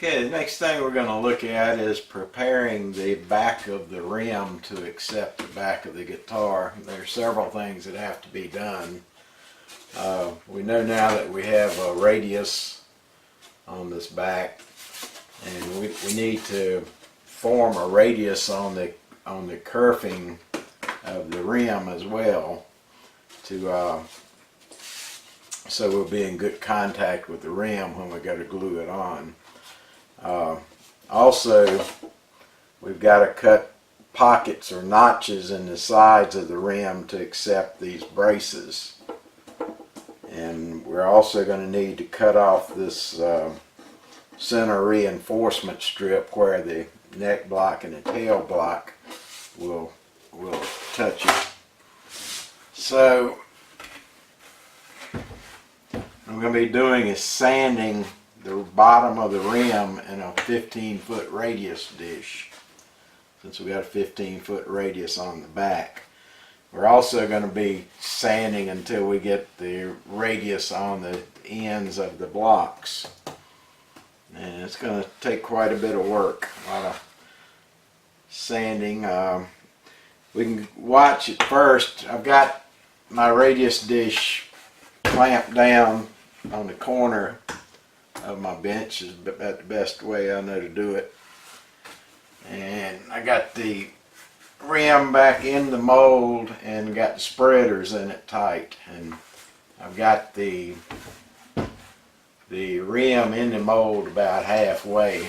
Okay, the next thing we're going to look at is preparing the back of the rim to accept the back of the guitar. There are several things that have to be done. We know now that we have a radius on this back, and we need to form a radius on the kerfing of the rim as well, to so we'll be in good contact with the rim when we go to glue it on. Also, we've got to cut pockets or notches in the sides of the rim to accept these braces. And we're also going to need to cut off this center reinforcement strip where the neck block and the tail block will touch it. So what I'm going to be doing is sanding the bottom of the rim in a 15-foot radius dish, since we got a 15-foot radius on the back. We're also going to be sanding until we get the radius on the ends of the blocks, and it's going to take quite a bit of work, a lot of sanding. We can watch it first. I've got my radius dish clamped down on the corner of my bench, is about the best way I know to do it. And I got the rim back in the mold and got the spreaders in it tight, and I've got the rim in the mold about halfway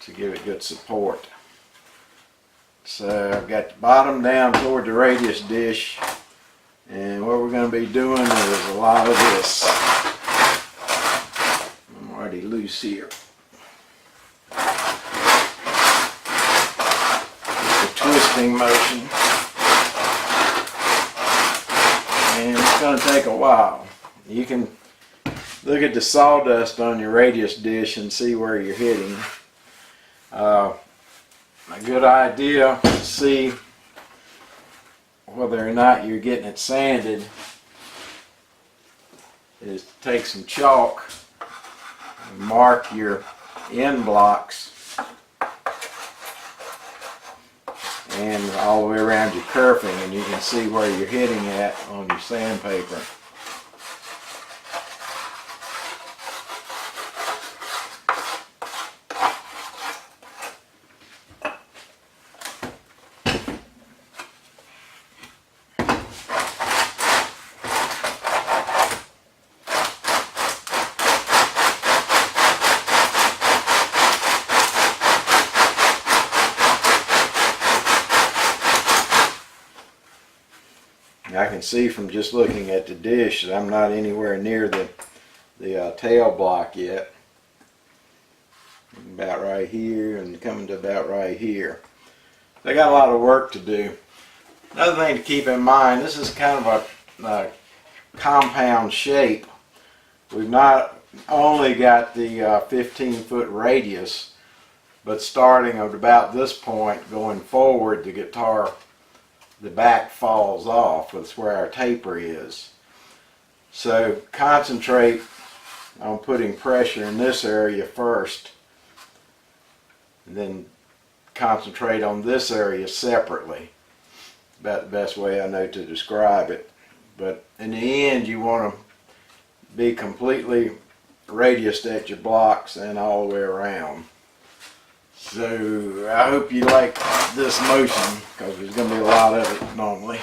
to give it good support. So I've got the bottom down toward the radius dish, and what we're going to be doing is a lot of this. I'm already loose here. Twisting motion, and it's going to take a while. You can look at the sawdust on your radius dish and see where you're hitting. A good idea to see whether or not you're getting it sanded is to take some chalk and mark your end blocks and all the way around your kerfing, and you can see where you're hitting at on your sandpaper. I can see from just looking at the dish that I'm not anywhere near the tail block yet. About right here and coming to about right here. They got a lot of work to do. Another thing to keep in mind, this is kind of a compound shape. We've not only got the 15-foot radius, but starting at about this point going forward, the guitar, the back falls off. That's where our taper is. So concentrate on putting pressure in this area first, and then concentrate on this area separately. About the best way I know to describe it. But in the end, you want to be completely radiused at your blocks and all the way around. So I hope you like this motion, because there's going to be a lot of it normally.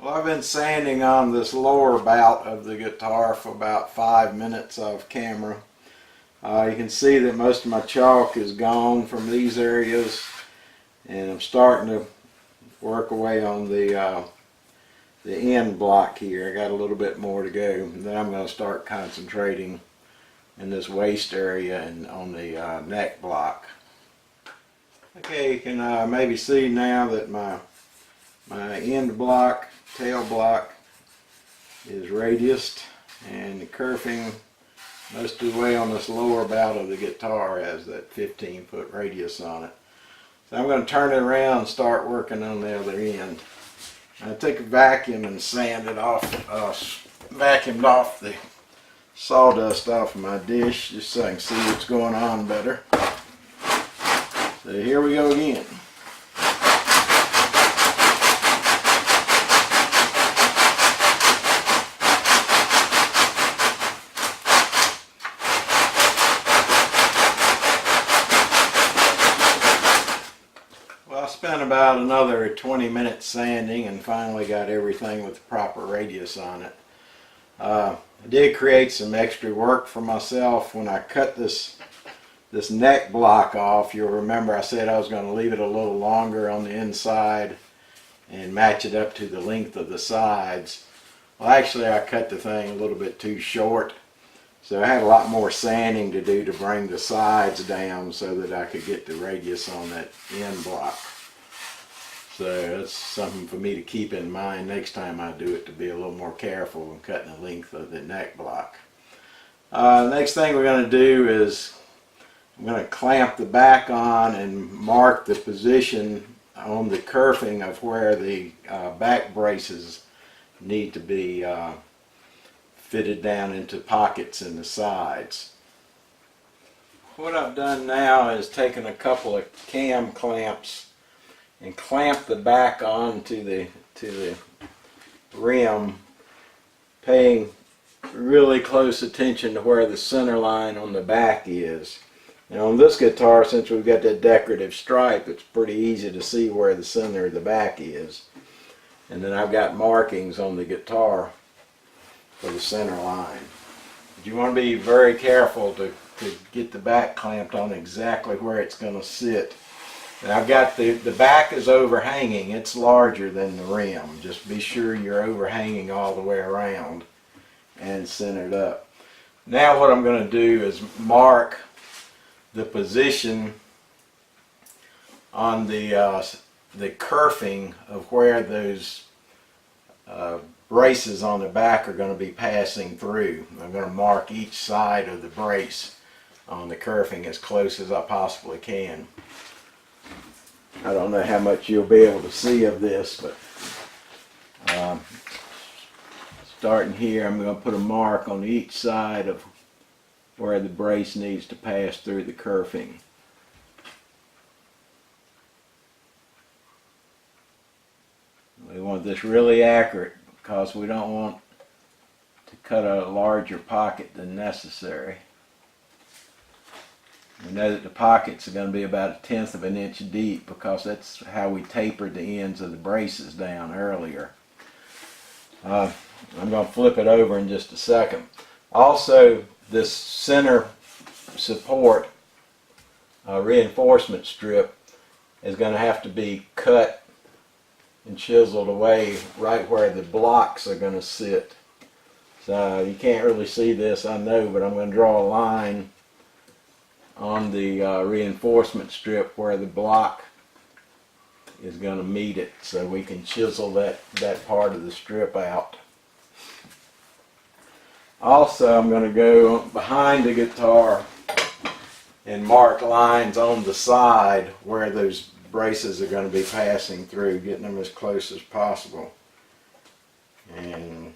Well, I've been sanding on this lower bout of the guitar for about 5 minutes off camera. You can see that most of my chalk is gone from these areas, and I'm starting to work away on the end block here. I got a little bit more to go, and then I'm going to start concentrating in this waist area and on the neck block. Okay, you can maybe see now that my end block, tail block is radiused, and the kerfing most of the way on this lower bout of the guitar has that 15-foot radius on it. So I'm going to turn it around and start working on the other end. I took a vacuum and sanded off, vacuumed off the sawdust off of my dish just so I can see what's going on better. So here we go again. Well, I spent about another 20 minutes sanding and finally got everything with the proper radius on it. I did create some extra work for myself when I cut this neck block off. You'll remember I said I was going to leave it a little longer on the inside and match it up to the length of the sides. Well, actually I cut the thing a little bit too short, so I had a lot more sanding to do to bring the sides down so that I could get the radius on that end block. So that's something for me to keep in mind next time I do it, to be a little more careful when cutting the length of the neck block. Next thing we're going to do is I'm going to clamp the back on and mark the position on the kerfing of where the back braces need to be fitted down into pockets in the sides. What I've done now is taken a couple of cam clamps and clamp the back onto the rim, paying really close attention to where the center line on the back is. Now on this guitar, since we've got that decorative stripe, it's pretty easy to see where the center of the back is. And then I've got markings on the guitar for the center line. But you want to be very careful to get the back clamped on exactly where it's going to sit. And I've got the back is overhanging. It's larger than the rim. Just be sure you're overhanging all the way around and centered up. Now what I'm going to do is mark the position on the kerfing of where those braces on the back are going to be passing through. I'm going to mark each side of the brace on the kerfing as close as I possibly can. I don't know how much you'll be able to see of this, but starting here, I'm going to put a mark on each side of where the brace needs to pass through the kerfing. We want this really accurate because we don't want to cut a larger pocket than necessary. We know that the pockets are going to be about 1/10 of an inch deep because that's how we tapered the ends of the braces down earlier. I'm going to flip it over in just a second. Also, this center support reinforcement strip is going to have to be cut and chiseled away right where the blocks are going to sit. So you can't really see this, I know, but I'm going to draw a line on the reinforcement strip where the block is going to meet it, so we can chisel that part of the strip out. Also, I'm going to go behind the guitar and mark lines on the side where those braces are going to be passing through, getting them as close as possible. And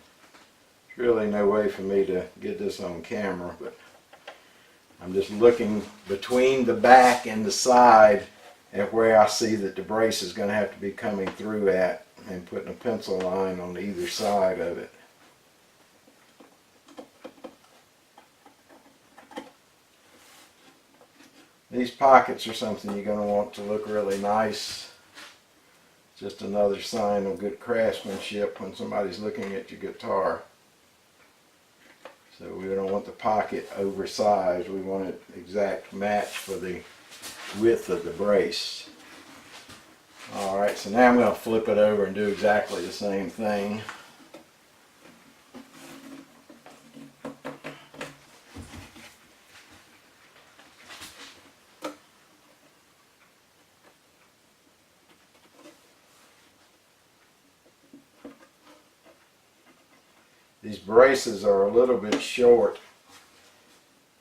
there's really no way for me to get this on camera, but I'm just looking between the back and the side at where I see that the brace is going to have to be coming through at, and putting a pencil line on either side of it. These pockets are something you're going to want to look really nice. Just another sign of good craftsmanship when somebody's looking at your guitar. So we don't want the pocket oversized. We want an exact match for the width of the brace. Alright, so now I'm going to flip it over and do exactly the same thing. These braces are a little bit short.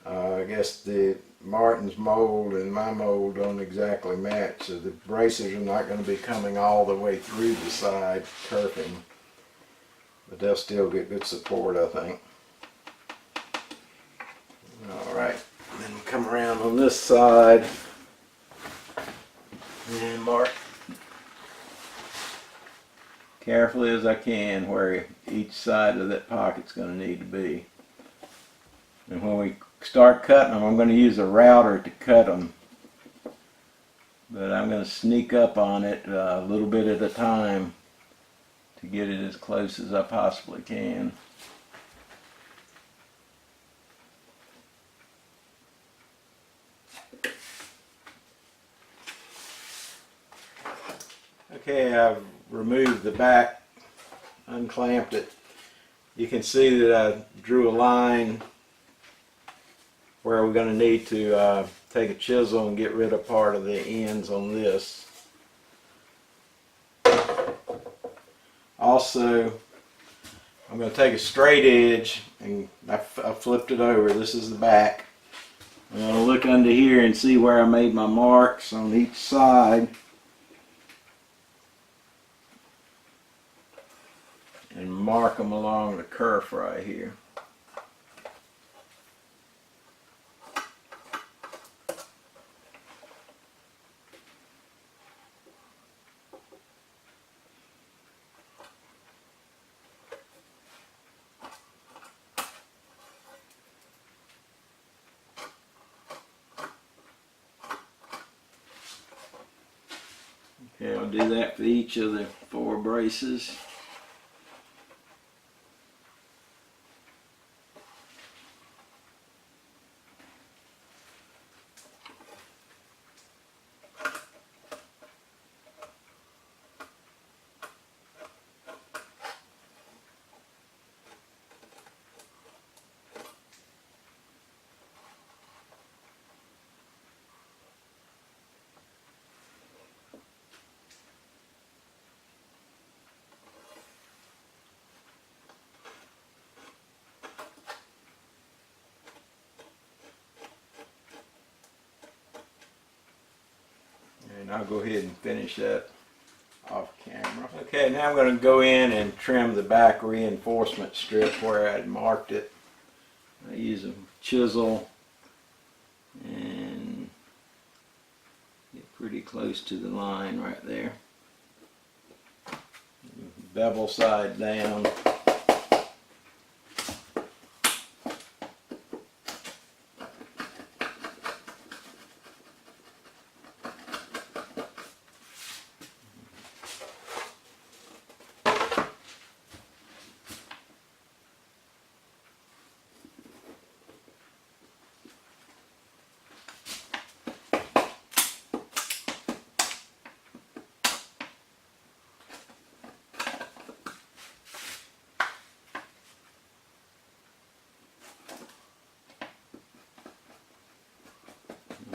I guess the Martin's mold and my mold don't exactly match, so the braces are not going to be coming all the way through the side kerfing, but they'll still get good support, I think. this side and mark carefully as I can where each side of that pocket's going to need to be. And when we start cutting them, I'm going to use a router to cut them, but I'm going to sneak up on it a little bit at a time to get it as close as I possibly can. Okay, I've removed the back, unclamped it. You can see that I drew a line where we're going to need to take a chisel and get rid of part of the ends on this. Also, I'm going to take a straight edge, and I flipped it over. This is the back. I'm going to look under here and see where I made my marks on each side. And mark them along the kerf right here. Okay, I'll do that for each of the 4 braces. And I'll go ahead and finish that off camera. Okay, now I'm going to go in and trim the back reinforcement strip where I had marked it. I use a chisel and get pretty close to the line right there. Bevel side down.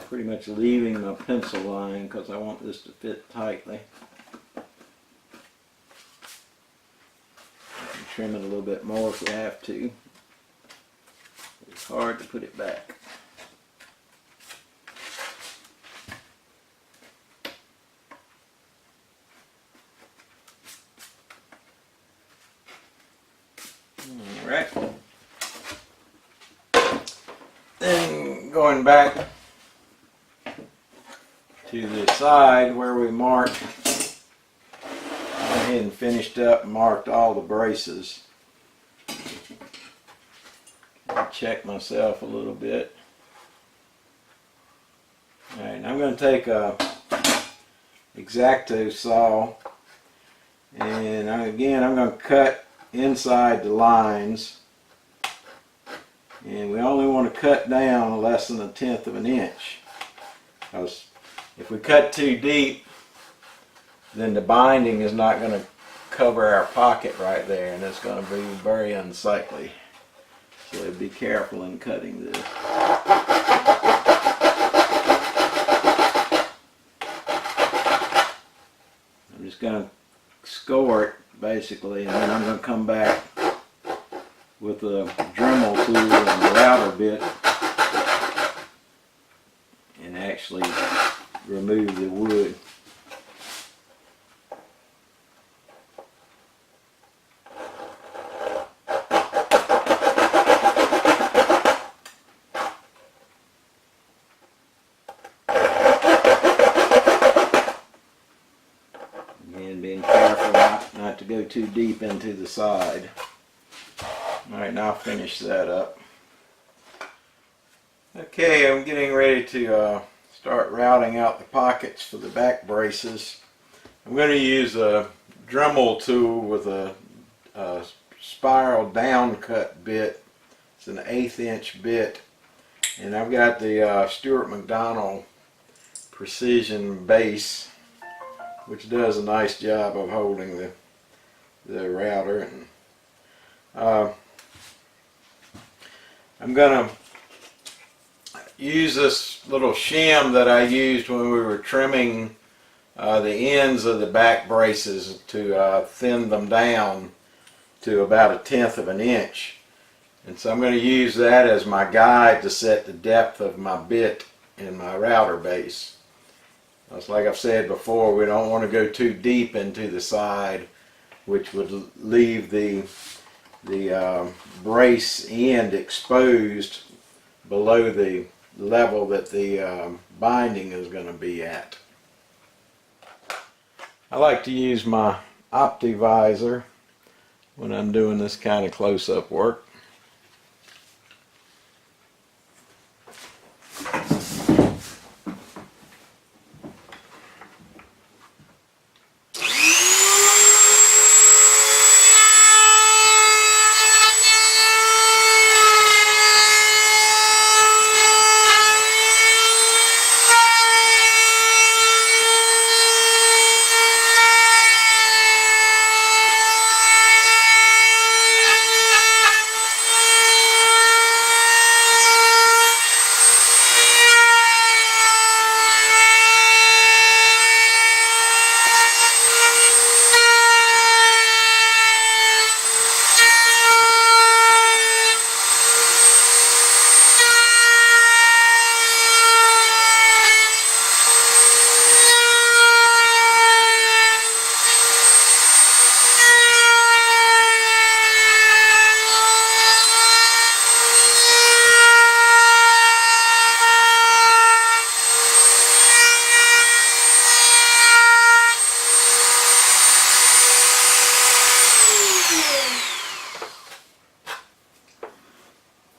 Pretty much leaving my pencil line because I want this to fit tightly. I can trim it a little bit more if we have to. It's hard to put it back. Alright. Then going back to the side where we marked, I went ahead and finished up and marked all the braces. Check myself a little bit. Alright, I'm going to take a X-Acto saw, and again I'm going to cut inside the lines, and we only want to cut down less than 1/10 of an inch, because if we cut too deep, then the binding is not going to cover our pocket right there, and it's going to be very unsightly. So be careful in cutting this. I'm just going to score it basically, and then I'm going to come back with a Dremel tool and a router bit and actually remove the wood. go too deep into the side. Alright, now I'll finish that up. Okay, I'm getting ready to start routing out the pockets for the back braces. I'm going to use a Dremel tool with a spiral down cut bit. It's an 1/8 inch bit, and I've got the Stuart McDonald precision base, which does a nice job of holding the router. And I'm going to use this little shim that I used when we were trimming the ends of the back braces to thin them down to about 1/10 of an inch. And so I'm going to use that as my guide to set the depth of my bit in my router base. It's like I've said before, we don't want to go too deep into the side, which would leave the brace end exposed below the level that the binding is going to be at. I like to use my Optivisor when I'm doing this kind of close-up work.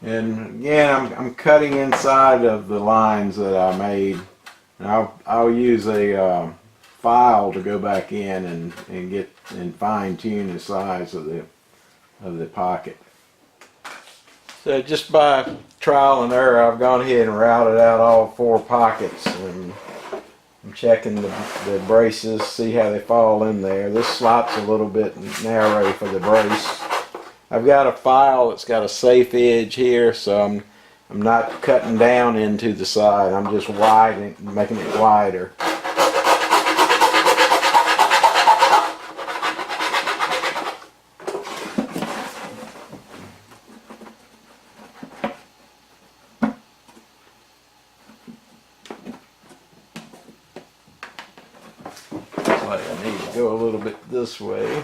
And again, I'm cutting inside of the lines that I made. And I'll use a file to go back in and get and fine tune the size of the pocket. So just by trial and error, I've gone ahead and routed out all 4 pockets, and I'm checking the braces, see how they fall in there. This slot's a little bit narrow for the brace. I've got a file that's got a safe edge here, so I'm not cutting down into the side. I'm just widening, making it wider. Looks like I need to go a little bit this way.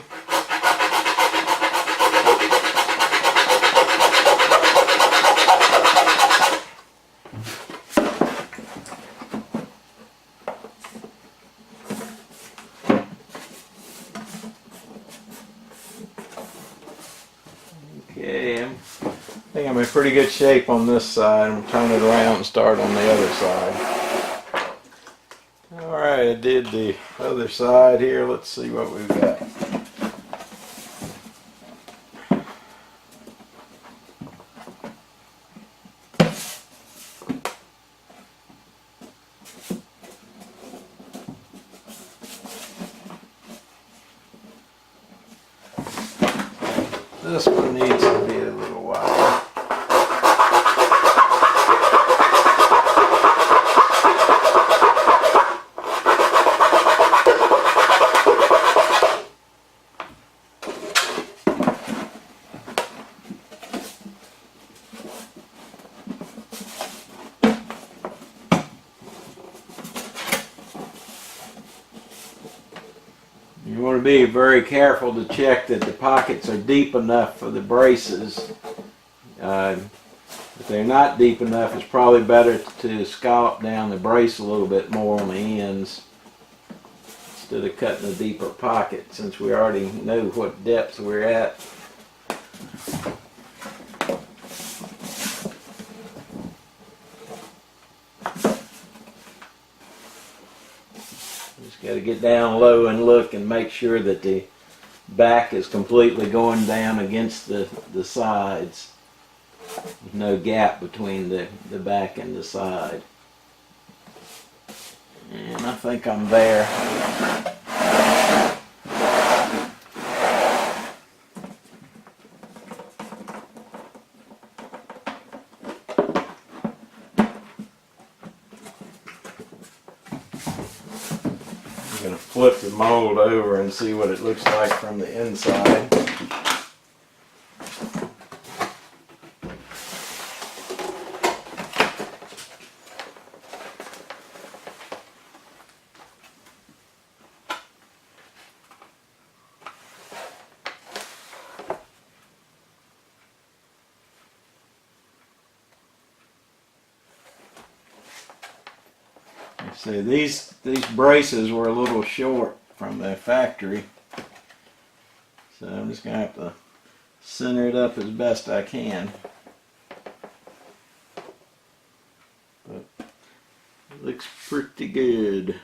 Okay, I think I'm in pretty good shape on this side. I'm turn it around and start on the other side. Alright, I did the other side here. Let's see what we've got. This one needs to be a little wider. You want to be very careful to check that the pockets are deep enough for the braces. If they're not deep enough, it's probably better to scallop down the brace a little bit more on the ends instead of cutting a deeper pocket, since we already know what depth we're at. Just got to get down low and look and make sure that the back is completely going down against the sides. There's no gap between the back and the side. And I think I'm there. I'm going to flip the mold over and see what it looks like from the inside. See, these braces were a little short from the factory, so I'm just going to have to center it up as best I can. But it looks pretty good.